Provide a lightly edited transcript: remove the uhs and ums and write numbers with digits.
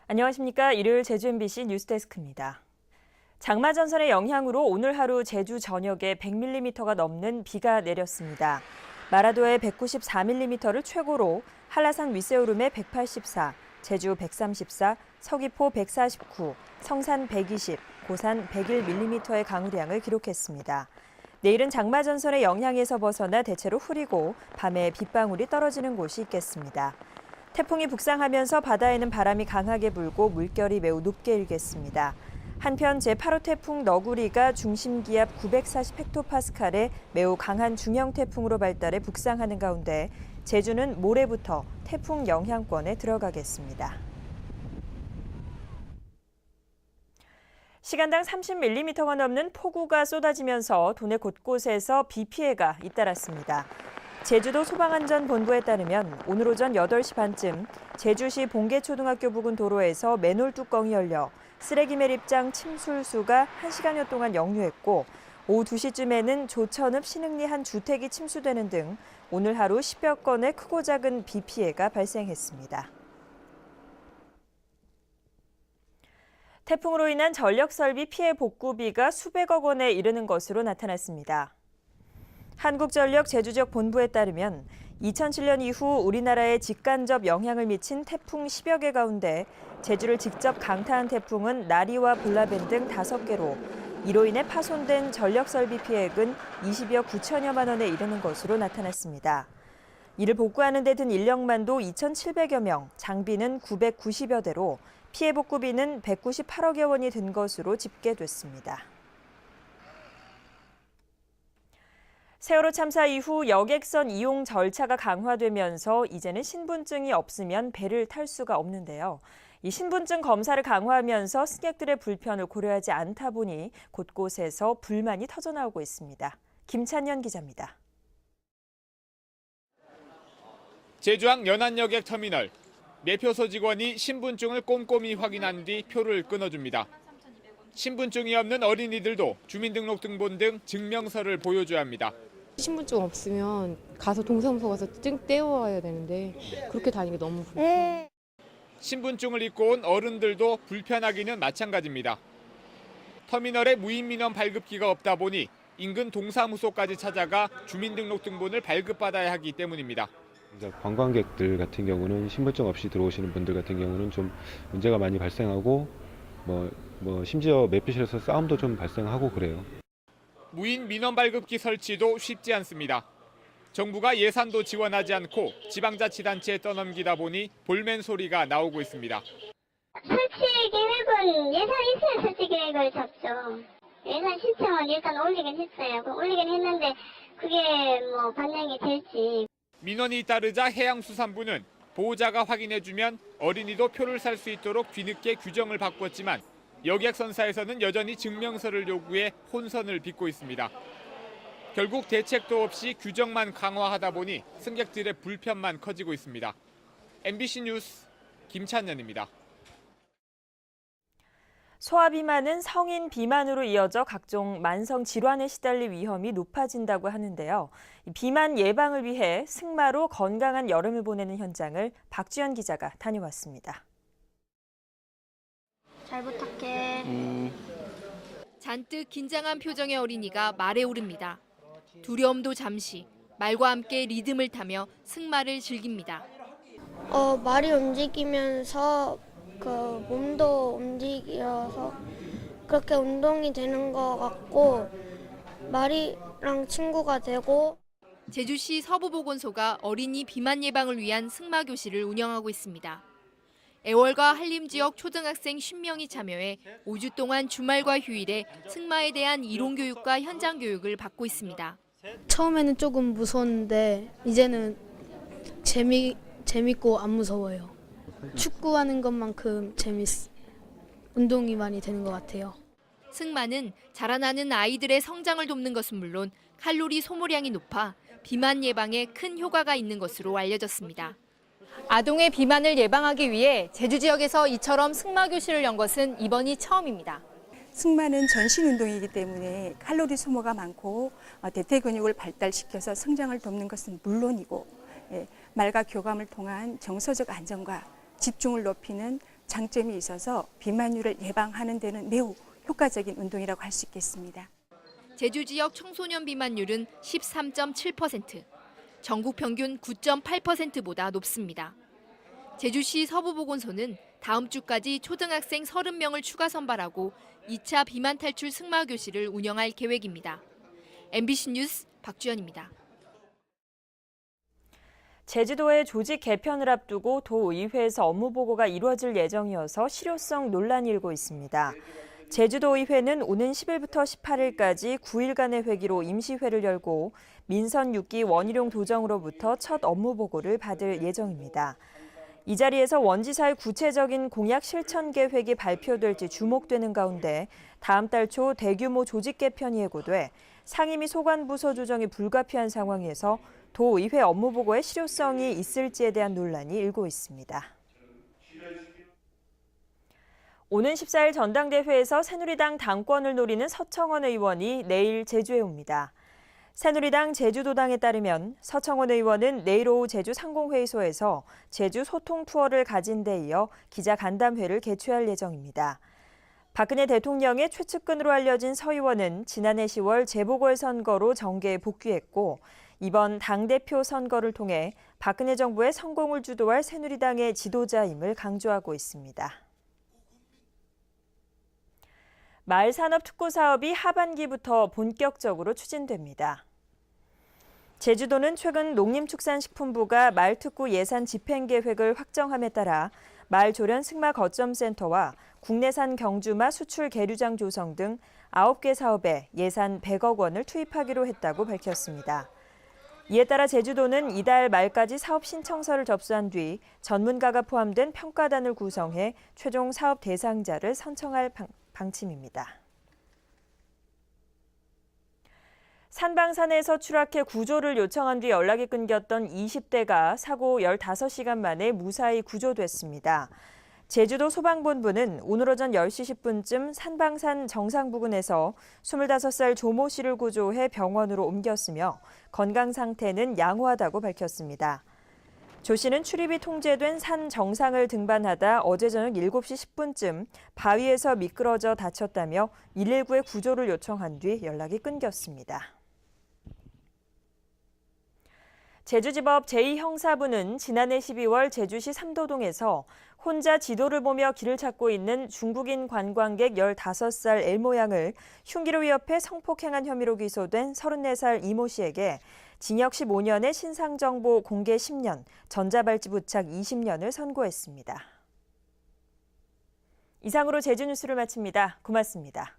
안녕하십니까. 일요일 제주 MBC 뉴스데스크입니다. 장마 전선의 영향으로 오늘 하루 제주 전역에 100mm가 넘는 비가 내렸습니다. 마라도에 194mm를 최고로 한라산 윗세오름에 184, 제주 134, 서귀포 149, 성산 120, 고산 101mm의 강우량을 기록했습니다. 내일은 장마 전선의 영향에서 벗어나 대체로 흐리고 밤에 빗방울이 떨어지는 곳이 있겠습니다. 태풍이 북상하면서 바다에는 바람이 강하게 불고 물결이 매우 높게 일겠습니다. 한편 제8호 태풍 너구리가 중심기압 940헥토파스칼의 매우 강한 중형 태풍으로 발달해 북상하는 가운데 제주는 모레부터 태풍 영향권에 들어가겠습니다. 시간당 30mm가 넘는 폭우가 쏟아지면서 도내 곳곳에서 비 피해가 잇따랐습니다. 제주도 소방안전본부에 따르면 오늘 오전 8시 반쯤 제주시 봉계초등학교 부근 도로에서 맨홀 뚜껑이 열려 쓰레기 매립장 침술수가 1시간여 동안 역류했고 오후 2시쯤에는 조천읍 신흥리 한 주택이 침수되는 등 오늘 하루 10여 건의 크고 작은 비 피해가 발생했습니다. 태풍으로 인한 전력설비 피해 복구비가 수백억 원에 이르는 것으로 나타났습니다. 한국전력 제주지역 본부에 따르면 2007년 이후 우리나라에 직간접 영향을 미친 태풍 10여 개 가운데 제주를 직접 강타한 태풍은 나리와 볼라벤 등 5개로 이로 인해 파손된 전력설비 피해액은 20여 9천여만 원에 이르는 것으로 나타났습니다. 이를 복구하는 데 든 인력만도 2,700여 명, 장비는 990여 대로 피해 복구비는 198억여 원이 든 것으로 집계됐습니다. 세월호 참사 이후 여객선 이용 절차가 강화되면서 이제는 신분증이 없으면 배를 탈 수가 없는데요. 이 신분증 검사를 강화하면서 승객들의 불편을 고려하지 않다 보니 곳곳에서 불만이 터져나오고 있습니다. 김찬현 기자입니다. 제주항 연안여객 터미널. 매표소 직원이 신분증을 꼼꼼히 확인한 뒤 표를 끊어줍니다. 신분증이 없는 어린이들도 주민등록등본 등 증명서를 보여줘야 합니다. 신분증 없으면 가서 동사무소 가서 증 떼어와야 되는데 그렇게 다니기 너무 불편해요. 신분증을 잊고 온 어른들도 불편하기는 마찬가지입니다. 터미널에 무인민원 발급기가 없다 보니 인근 동사무소까지 찾아가 주민등록등본을 발급받아야 하기 때문입니다. 관광객들 같은 경우는 신분증 없이 들어오시는 분들 같은 경우는 좀 문제가 많이 발생하고 심지어 매표실에서 싸움도 좀 발생하고 그래요. 무인 민원 발급기 설치도 쉽지 않습니다. 정부가 예산도 지원하지 않고 지방자치단체에 떠넘기다 보니 볼멘 소리가 나오고 있습니다. 설치 계획은 예산이 있어야 설치 계획을 잡죠. 예산 신청을 일단 올리긴 했어요. 올리긴 했는데 그게 반영이 될지. 민원이 따르자 해양수산부는 보호자가 확인해주면 어린이도 표를 살 수 있도록 뒤늦게 규정을 바꿨지만 여객선사에서는 여전히 증명서를 요구해 혼선을 빚고 있습니다. 결국 대책도 없이 규정만 강화하다 보니 승객들의 불편만 커지고 있습니다. MBC 뉴스 김찬현입니다. 소아비만은 성인 비만으로 이어져 각종 만성 질환에 시달릴 위험이 높아진다고 하는데요. 비만 예방을 위해 승마로 건강한 여름을 보내는 현장을 박주연 기자가 다녀왔습니다. 잘 부탁해. 잔뜩 긴장한 표정의 어린이가 말에 오릅니다. 두려움도 잠시, 말과 함께 리듬을 타며 승마를 즐깁니다. 말이 움직이면서 몸도 움직여서 그렇게 운동이 되는 것 같고 말이랑 친구가 되고. 제주시 서부보건소가 어린이 비만 예방을 위한 승마 교실을 운영하고 있습니다. 애월과 한림 지역 초등학생 10명이 참여해 5주 동안 주말과 휴일에 승마에 대한 이론 교육과 현장 교육을 받고 있습니다. 처음에는 조금 무서웠는데 이제는 재밌고 안 무서워요. 축구하는 것만큼 운동이 많이 되는 것 같아요. 승마는 자라나는 아이들의 성장을 돕는 것은 물론 칼로리 소모량이 높아 비만 예방에 큰 효과가 있는 것으로 알려졌습니다. 아동의 비만을 예방하기 위해 제주 지역에서 이처럼 승마 교실을 연 것은 이번이 처음입니다. 승마는 전신 운동이기 때문에 칼로리 소모가 많고 대퇴 근육을 발달시켜서 성장을 돕는 것은 물론이고 말과 교감을 통한 정서적 안정과 집중을 높이는 장점이 있어서 비만율을 예방하는 데는 매우 효과적인 운동이라고 할 수 있겠습니다. 제주 지역 청소년 비만율은 13.7%, 전국 평균 9.8%보다 높습니다. 제주시 서부보건소는 다음 주까지 초등학생 30명을 추가 선발하고 2차 비만 탈출 승마 교실을 운영할 계획입니다. MBC 뉴스 박주연입니다. 제주도의 조직 개편을 앞두고 도의회에서 업무 보고가 이루어질 예정이어서 실효성 논란이 일고 있습니다. 제주도의회는 오는 10일부터 18일까지 9일간의 회기로 임시회를 열고 민선 6기 원희룡 도정으로부터 첫 업무 보고를 받을 예정입니다. 이 자리에서 원지사의 구체적인 공약 실천 계획이 발표될지 주목되는 가운데 다음 달 초 대규모 조직 개편이 예고돼 상임위 소관부서 조정이 불가피한 상황에서 도의회 업무 보고의 실효성이 있을지에 대한 논란이 일고 있습니다. 오는 14일 전당대회에서 새누리당 당권을 노리는 서청원 의원이 내일 제주에 옵니다. 새누리당 제주도당에 따르면 서청원 의원은 내일 오후 제주 상공회의소에서 제주 소통 투어를 가진 데 이어 기자 간담회를 개최할 예정입니다. 박근혜 대통령의 최측근으로 알려진 서 의원은 지난해 10월 재보궐선거로 정계에 복귀했고 이번 당대표 선거를 통해 박근혜 정부의 성공을 주도할 새누리당의 지도자임을 강조하고 있습니다. 마을산업 특구 사업이 하반기부터 본격적으로 추진됩니다. 제주도는 최근 농림축산식품부가 마을특구 예산 집행 계획을 확정함에 따라 마을조련 승마 거점센터와 국내산 경주마 수출 계류장 조성 등 9개 사업에 예산 100억 원을 투입하기로 했다고 밝혔습니다. 이에 따라 제주도는 이달 말까지 사업 신청서를 접수한 뒤 전문가가 포함된 평가단을 구성해 최종 사업 대상자를 선정할 방침입니다. 산방산에서 추락해 구조를 요청한 뒤 연락이 끊겼던 20대가 사고 15시간 만에 무사히 구조됐습니다. 제주도 소방본부는 오늘 오전 10시 10분쯤 산방산 정상 부근에서 25살 조모 씨를 구조해 병원으로 옮겼으며 건강 상태는 양호하다고 밝혔습니다. 조 씨는 출입이 통제된 산 정상을 등반하다 어제 저녁 7시 10분쯤 바위에서 미끄러져 다쳤다며 119에 구조를 요청한 뒤 연락이 끊겼습니다. 제주지법 제2형사부는 지난해 12월 제주시 삼도동에서 혼자 지도를 보며 길을 찾고 있는 중국인 관광객 15살 L모양을 흉기로 위협해 성폭행한 혐의로 기소된 34살 이모 씨에게 징역 15년에 신상정보 공개 10년, 전자발찌 부착 20년을 선고했습니다. 이상으로 제주뉴스를 마칩니다. 고맙습니다.